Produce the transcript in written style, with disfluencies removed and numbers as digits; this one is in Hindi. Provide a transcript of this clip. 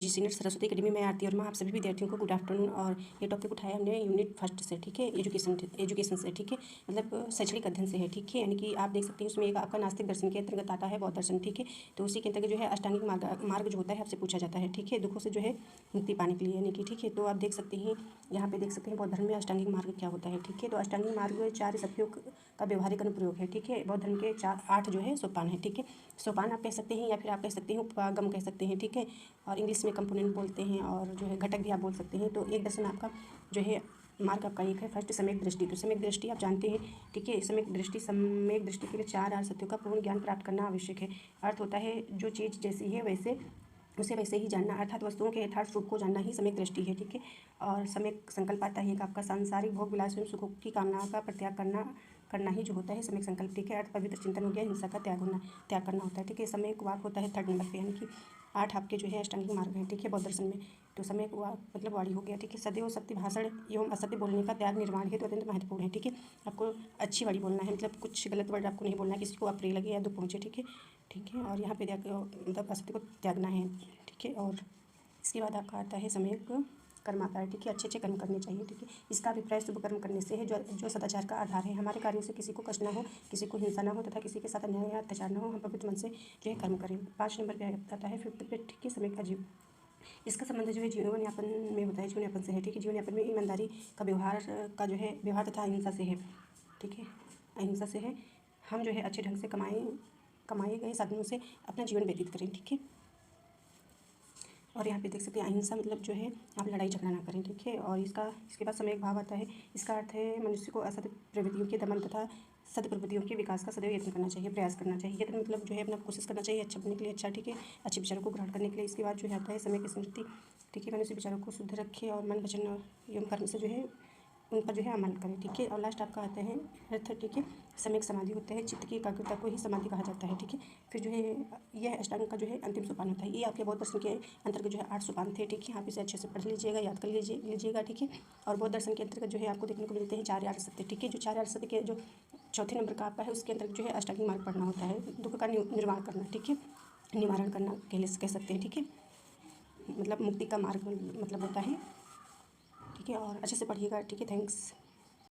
जी सीनियर सरस्वती अकेडमी में आरती और मैं आप सभी विद्यार्थियों को गुड आफ्टरनून। और ये टॉपिक उठाया हमने यूनिट फर्स्ट से, ठीक है, एजुकेशन से, ठीक है, मतलब शैक्षणिक अध्ययन से है, ठीक है। यानी कि आप देख सकते हैं उसमें एक आपका नास्तिक दर्शन के अंतर्गत आता है बौद्ध दर्शन, ठीक है। तो उसी के अंतर्गत जो है अष्टांगिक मार्ग जो होता है आपसे पूछा जाता है, ठीक है, दुखों से जो है मुक्ति पाने के लिए, यानी कि, ठीक है। तो आप देख सकते हैं यहाँ पे देख सकते हैं बौद्ध धर्म में अष्टांगिक मार्ग क्या होता है, ठीक है। तो अष्टांगिक मार्ग 4 शक्तियों का व्यवहारिक अनुप्रयोग है, ठीक है। बौद्ध धर्म के 8 जो है सोपान है, ठीक है। सोपान आप कह सकते हैं या फिर आप कह सकते हैं उपागम कह सकते हैं, ठीक है। और इंग्लिश में कंपोनेंट बोलते हैं और जो है घटक भी आप बोल सकते हैं। तो एक दर्शन आपका जो है मार्ग आपका एक है फर्स्ट सम्यक दृष्टि। तो सम्यक दृष्टि आप जानते हैं, ठीक है। सम्यक दृष्टि के लिए 4 आर्य सत्यों का पूर्ण ज्ञान प्राप्त करना आवश्यक है। अर्थ होता है जो चीज़ जैसी है वैसे उसे वैसे ही जानना, अर्थात वस्तुओं के यथार्थ रूप को जानना ही सम्यक दृष्टि है, ठीक है। और सम्यक संकल्प आता है कि आपका सांसारिक भोग विलास एवं सुखों की कामना का परित्याग करना ही जो होता है सम्यक संकल्प, ठीक है। अर्थ पवित्र चिंतन हो गया, हिंसा का त्याग करना होता है, ठीक है। सम्यक वाक होता है 3rd नंबर पे, यानी कि 8 आपके जो है अष्टांगिक मार्ग हैं, ठीक है, बौद्ध दर्शन में। तो सम्यक वाक मतलब वाणी हो गया, ठीक है। सदैव सत्य भाषण एवं असत्य बोलने का त्याग निर्माण हेतु अत्यंत महत्वपूर्ण है, ठीक है। आपको अच्छी वाणी बोलना है, मतलब कुछ गलत वर्ड आपको नहीं बोलना है, किसी को अप्रिय लगे या दुख पहुँचे, ठीक है, ठीक है। और यहाँ पे मतलब असत्य को त्यागना है, ठीक है। और इसके बाद आपका आता है सम्यक कर्म आता है, ठीक है। अच्छे कर्म करने चाहिए, ठीक है। इसका अभिप्राय शुभ कर्म करने से है जो सदाचार का आधार है। हमारे कार्यों से किसी को कष्ट ना हो, किसी को हिंसा ना हो तथा किसी के साथ अन्याय या अत्याचार ना हो, हम पवित्र मन से जो है कर्म करें। 5 नंबर पे आता है 5th पे, ठीक है, सम्यक आजीव। इसका संबंध जो है जीवन यापन में होता है, जीवन यापन से है, ठीक है। जीवन यापन में ईमानदारी का व्यवहार तथा अहिंसा से है, ठीक है, अहिंसा से है। हम जो है अच्छे ढंग से कमाए गए साधनों से अपना जीवन व्यतीत करें, ठीक है। और यहाँ पे देख सकते हैं अहिंसा मतलब जो है आप लड़ाई झगड़ा ना करें, ठीक है। और इसके बाद सम्यक भाव आता है। इसका अर्थ है मनुष्य को असत प्रवृत्तियों के दमन तथा सद प्रवृत्तियों के विकास का सदैव यत्न करना चाहिए, प्रयास करना चाहिए। यत्न मतलब जो है अपना कोशिश करना चाहिए अच्छा बनने के लिए, अच्छा, ठीक है, अच्छे विचारों को ग्रहण करने के लिए। इसके बाद जो है आता है समय की स्मृति, ठीक है। मनुष्य विचारों को शुद्ध रखे और मन वचन एवं कर्म से जो है उन पर जो है अमल करें, ठीक है। और लास्ट आपका आता है अर्थ, ठीक है। सम्यक समाधि होता है, चित्त की एकाग्रता को ही समाधि कहा जाता है, ठीक है। फिर जो है यह अष्टांग का जो है अंतिम सोपान होता है। ये आपके बौद्ध दर्शन के अंतर्गत जो है 8 सोपान थे, ठीक है। आप इसे अच्छे से पढ़ लीजिएगा, याद कर लीजिएगा, ठीक है। और बौद्ध दर्शन के अंतर्गत जो है आपको देखने को मिलते हैं 4 आर्य सत्य, ठीक है। जो 4 आर्य सत्य के जो चौथे नंबर का आपका है उसके अंतर्गत जो है अष्टांगिक मार्ग पढ़ना होता है, दुख का निर्माण करना, ठीक है, निवारण करना कह सकते हैं, ठीक है, मतलब मुक्ति का मार्ग मतलब होता है, ठीक है। और अच्छे से पढ़िएगा, ठीक है। थैंक्स।